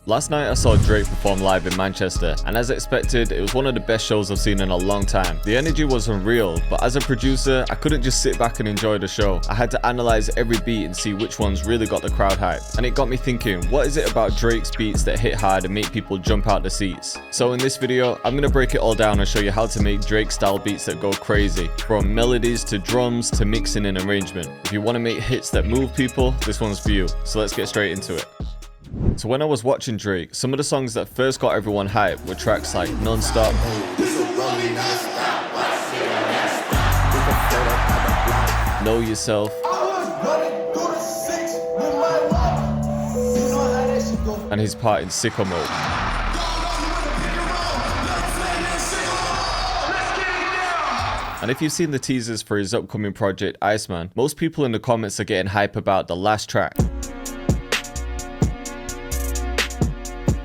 Last night I saw Drake perform live in Manchester, and as expected, it was one of the best shows I've seen in a long time. The energy was unreal, but as a producer, I couldn't just sit back and enjoy the show. I had to analyze every beat and see which ones really got the crowd hyped. And it got me thinking, what is it about Drake's beats that hit hard and make people jump out the seats? So in this video, I'm gonna break it all down and show you how to make Drake style beats that go crazy. From melodies to drums to mixing and arrangement. If you wanna make hits that move people, this one's for you. So let's get straight into it. So when I was watching Drake, some of the songs that first got everyone hyped were tracks like Non-Stop, Know Yourself, and his part in Sicko Mode. And if you've seen the teasers for his upcoming project Iceman, most people in the comments are getting hype about the last track.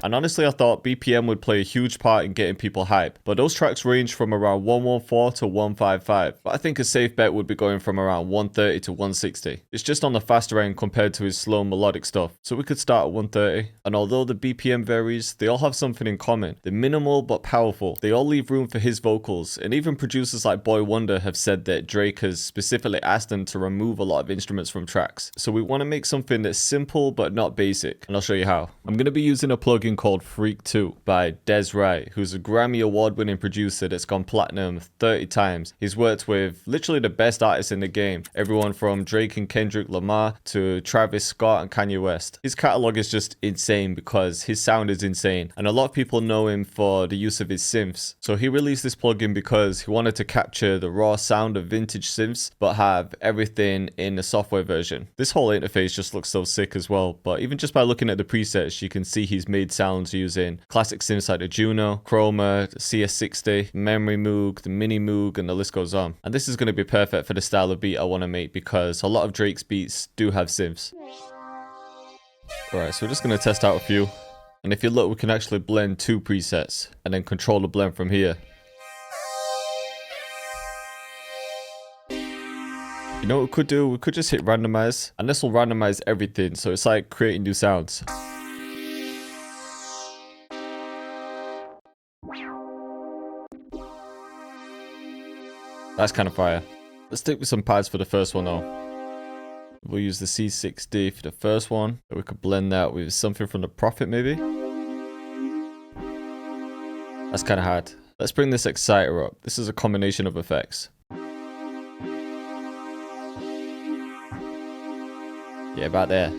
And honestly, I thought BPM would play a huge part in getting people hype, but those tracks range from around 114 to 155, but I think a safe bet would be going from around 130 to 160. It's just on the faster end compared to his slow melodic stuff, so we could start at 130. And although the BPM varies, they all have something in common. They're minimal but powerful. They all leave room for his vocals, and even producers like Boy Wonder have said that Drake has specifically asked them to remove a lot of instruments from tracks. So we want to make something that's simple but not basic, and I'll show you how. I'm going to be using a plugin called Freak 2 by Des Wright, who's a Grammy award-winning producer that's gone platinum 30 times. He's worked with literally the best artists in the game, everyone from Drake and Kendrick Lamar to Travis Scott and Kanye West. His catalog is just insane because his sound is insane, and a lot of people know him for the use of his synths. So he released this plugin because he wanted to capture the raw sound of vintage synths but have everything in the software version. This whole interface just looks so sick as well, but even just by looking at the presets, you can see he's made sounds using classic synths like the Juno, Chroma, the CS60, Memory Moog, the Mini Moog, and the list goes on. And this is going to be perfect for the style of beat I want to make because a lot of Drake's beats do have synths. Alright, so we're just going to test out a few. And if you look, we can actually blend two presets and then control the blend from here. You know what we could do? We could just hit randomize, and this will randomize everything, so it's like creating new sounds. That's kind of fire. Let's stick with some pads for the first one though. We'll use the C60 for the first one. We could blend that with something from the Prophet maybe. That's kind of hard. Let's bring this exciter up. This is a combination of effects. Yeah, about there.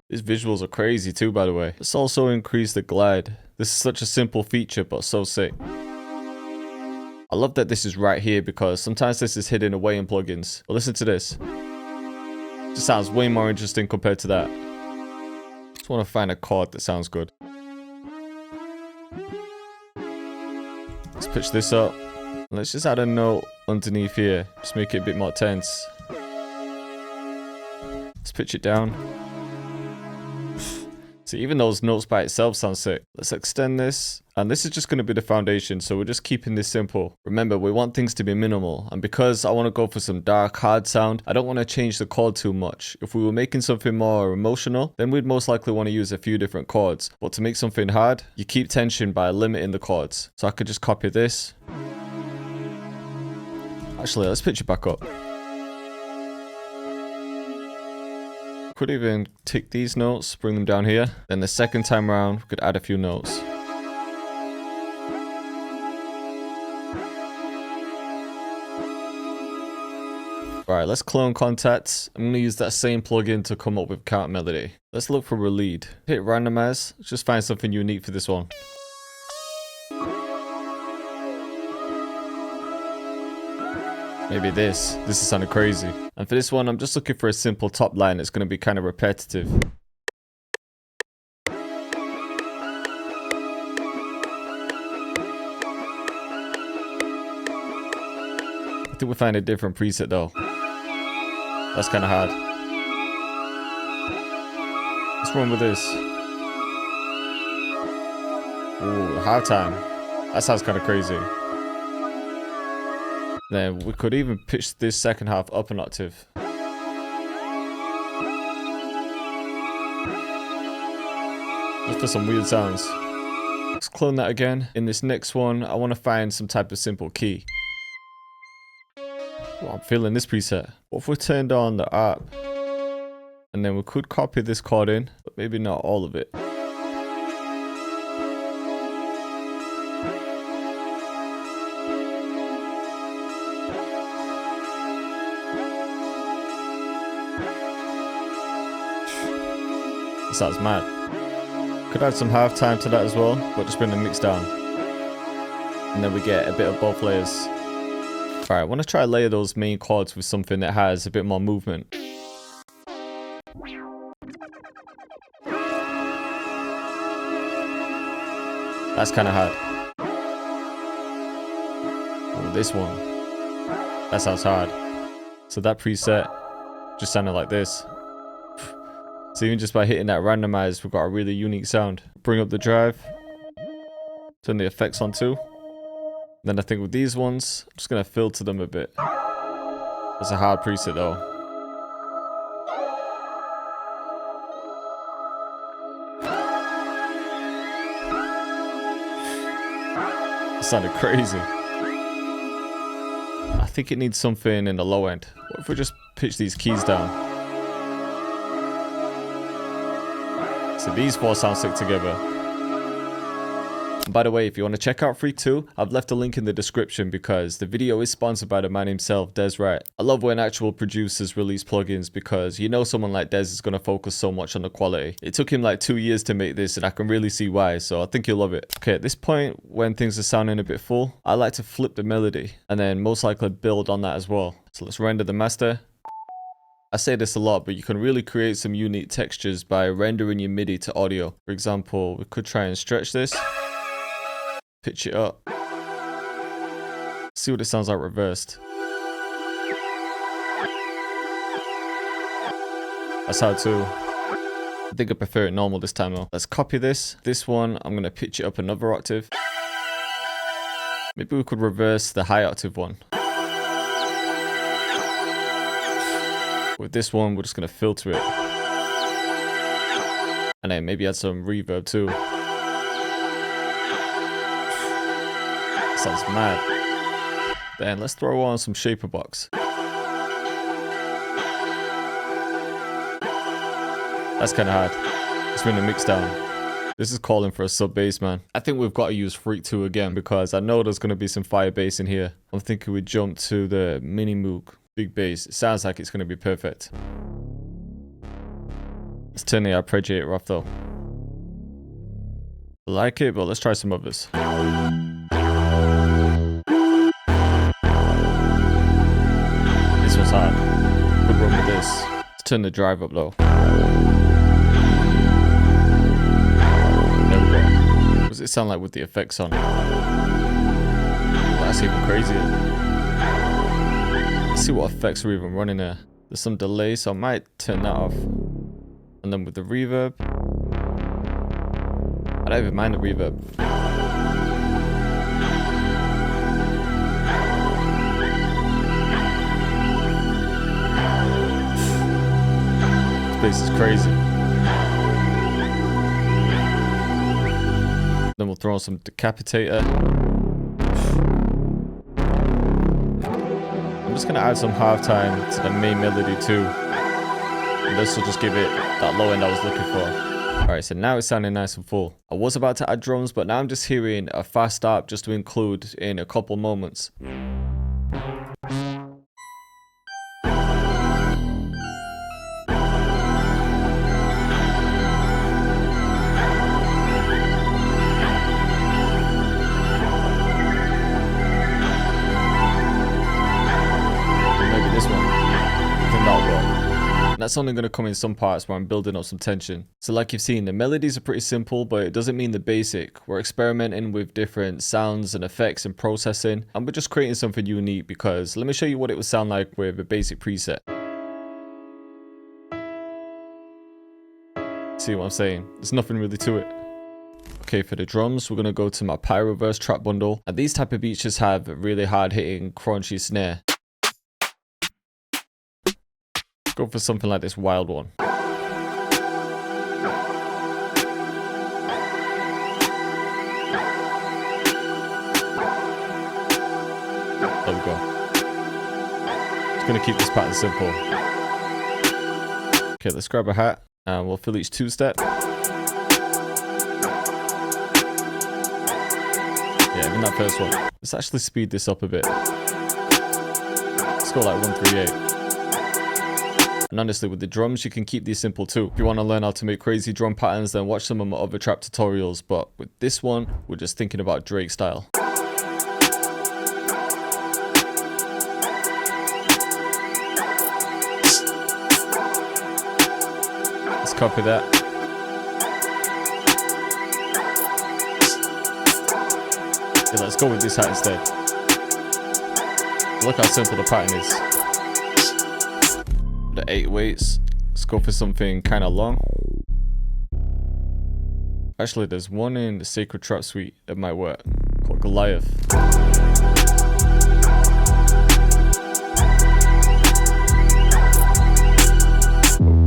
These visuals are crazy too, by the way. Let's also increase the glide. This is such a simple feature, but so sick. I love that this is right here because sometimes this is hidden away in plugins. But listen to this. It just sounds way more interesting compared to that. Just want to find a chord that sounds good. Let's pitch this up. Let's just add a note underneath here. Just make it a bit more tense. Let's pitch it down. See, even those notes by itself sound sick. Let's extend this. And this is just going to be the foundation, so we're just keeping this simple. Remember, we want things to be minimal. And because I want to go for some dark, hard sound, I don't want to change the chord too much. If we were making something more emotional, then we'd most likely want to use a few different chords. But to make something hard, you keep tension by limiting the chords. So I could just copy this. Actually, let's pitch it back up. Could even take these notes, bring them down here. Then the second time around, we could add a few notes. Alright, let's clone contacts. I'm going to use that same plugin to come up with count melody. Let's look for a lead. Hit randomize. Let's just find something unique for this one. Maybe this. This is sounding crazy. And for this one, I'm just looking for a simple top line that's going to be kind of repetitive. I think we'll find a different preset though. That's kind of hard. Let's run with this. Ooh, halftime. That sounds kind of crazy. Then we could even pitch this second half up an octave. Just for some weird sounds. Let's clone that again. In this next one, I want to find some type of simple key. Well, I'm feeling this preset. What if we turned on the app? And then we could copy this chord in, but maybe not all of it. Sounds mad. Could add some halftime to that as well, but just bring the mix down. And then we get a bit of both layers. Alright, I want to try to layer those main chords with something that has a bit more movement. That's kind of hard. Oh, this one. That sounds hard. So that preset just sounded like this. So even just by hitting that randomize, we've got a really unique sound. Bring up the drive. Turn the effects on too. Then I think with these ones, I'm just going to filter them a bit. That's a hard preset though. That sounded crazy. I think it needs something in the low end. What if we just pitch these keys down? So these four sound sick together. And by the way, if you want to check out Freak 2, I've left a link in the description because the video is sponsored by the man himself, Des Wright. I love when actual producers release plugins because you know someone like Des is going to focus so much on the quality. It took him like 2 years to make this and I can really see why, so I think you'll love it. Okay, at this point, when things are sounding a bit full, I like to flip the melody and then most likely build on that as well. So let's render the master. I say this a lot, but you can really create some unique textures by rendering your MIDI to audio. For example, we could try and stretch this, pitch it up, see what it sounds like reversed. That's hard too. I think I prefer it normal this time though. Let's copy this. This one, I'm going to pitch it up another octave. Maybe we could reverse the high octave one. With this one, we're just going to filter it. And then maybe add some reverb too. Sounds mad. Then let's throw on some shaper box. That's kind of hard. Let's bring the mix down. This is calling for a sub bass, man. I think we've got to use Freak 2 again because I know there's going to be some fire bass in here. I'm thinking we jump to the mini Moog. Big bass. It sounds like it's going to be perfect. Let's turn the arpeggiator off though. I like it, but let's try some others. This one's hard. Good run with this. Let's turn the drive up though. There we go. What does it sound like with the effects on? That's even crazier. See what effects are even running there. There's some delay, so I might turn that off. And then with the reverb, I don't even mind the reverb. This bass is crazy. Then we'll throw on some decapitator. I'm just gonna add some halftime to the main melody too. And this will just give it that low end I was looking for. Alright, so now it's sounding nice and full. I was about to add drums, but now I'm just hearing a fast start just to include in a couple moments. That's only going to come in some parts where I'm building up some tension. So like you've seen, the melodies are pretty simple, but it doesn't mean the basic. We're experimenting with different sounds and effects and processing, and we're just creating something unique because let me show you what it would sound like with a basic preset. See what I'm saying? There's nothing really to it. Okay, for the drums, we're going to go to my Pyroverse track bundle. And these type of beats just have a really hard hitting, crunchy snare. Go for something like this wild one. There we go. Just gonna keep this pattern simple. Okay, let's grab a hat and we'll fill each 2-step. Yeah, even that first one. Let's actually speed this up a bit. Let's go like 138. And honestly, with the drums, you can keep these simple too. If you want to learn how to make crazy drum patterns, then watch some of my other trap tutorials. But with this one, we're just thinking about Drake style. Let's copy that. Yeah, let's go with this hat instead. Look how simple the pattern is. The 8 weights. Let's go for something kind of long. Actually, there's one in the Sacred Trap Suite that might work, called Goliath.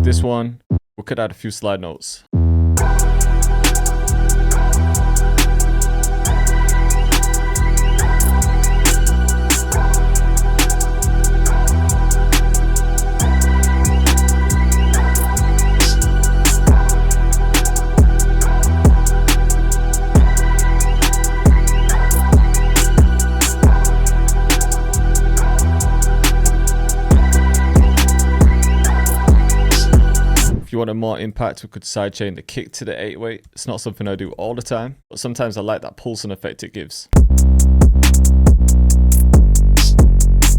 This one, we could add a few slide notes. If you wanted more impact, we could sidechain the kick to the 8 weight. It's not something I do all the time, but sometimes I like that pulsing effect it gives.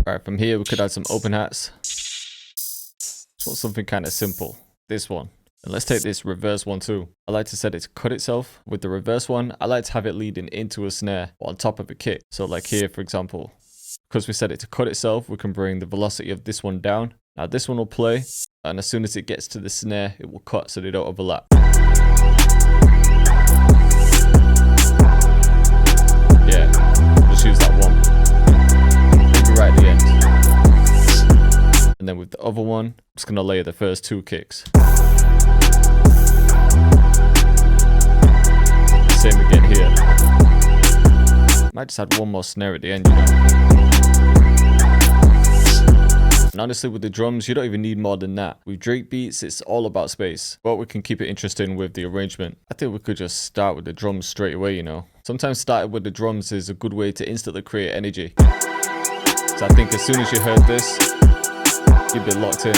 Alright, from here we could add some open hats. Just want something kind of simple. This one. And let's take this reverse one too. I like to set it to cut itself. With the reverse one, I like to have it leading into a snare or on top of a kick. So like here, for example. Because we set it to cut itself, we can bring the velocity of this one down. Now this one will play, and as soon as it gets to the snare, it will cut so they don't overlap. Yeah, just use that one. Maybe right at the end. And then with the other one, I'm just going to layer the first 2 kicks. Same again here. Might just add one more snare at the end, you know. And honestly, with the drums, you don't even need more than that. With Drake beats, it's all about space. But we can keep it interesting with the arrangement. I think we could just start with the drums straight away, you know. Sometimes starting with the drums is a good way to instantly create energy. So I think as soon as you heard this, you'd be locked in.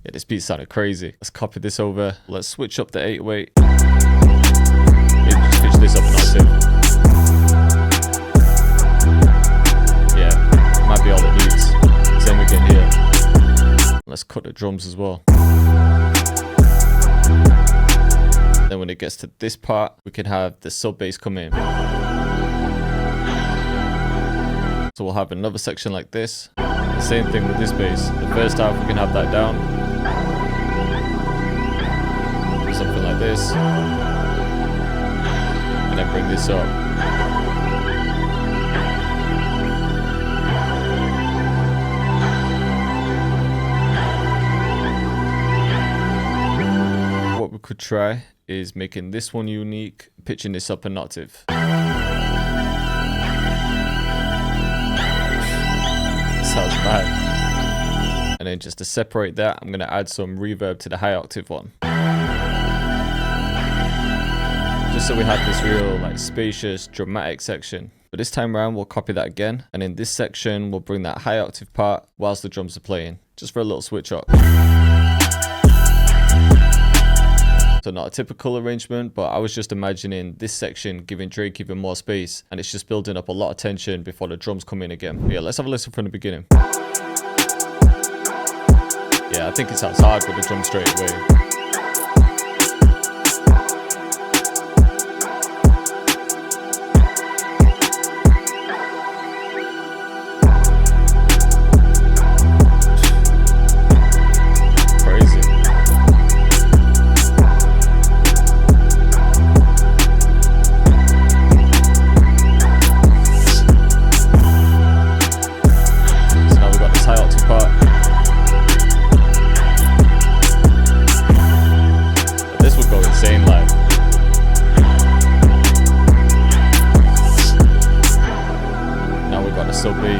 Yeah, this beat sounded crazy. Let's copy this over. Let's switch up the 8 weight. Maybe just pitch this up an octave. Yeah, might be all it needs. Same again here. Let's cut the drums as well. Then when it gets to this part, we can have the sub bass come in. So we'll have another section like this. The same thing with this bass. The first half we can have that down. Something like this. And then bring this up. What we could try is making this one unique, pitching this up an octave. Sounds bad. And then just to separate that, I'm going to add some reverb to the high octave one. Just so we have this real like spacious, dramatic section. But this time around, we'll copy that again. And in this section, we'll bring that high octave part whilst the drums are playing. Just for a little switch up. So not a typical arrangement, but I was just imagining this section giving Drake even more space. And it's just building up a lot of tension before the drums come in again. But yeah, let's have a listen from the beginning. Yeah, I think it sounds hard with the drum straight away.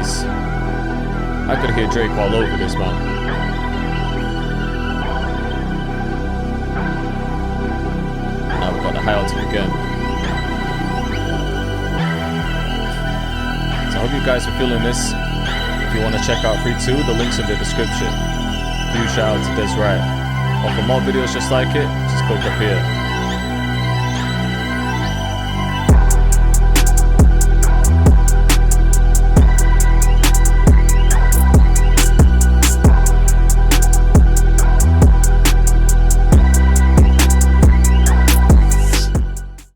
Melodies. I could hear Drake all over this, man. Now we've got the high octave again. So I hope you guys are feeling this. If you want to check out Free 2, the link's in the description. Huge shout out to Des Wright. Or for more videos just like it, just click up here.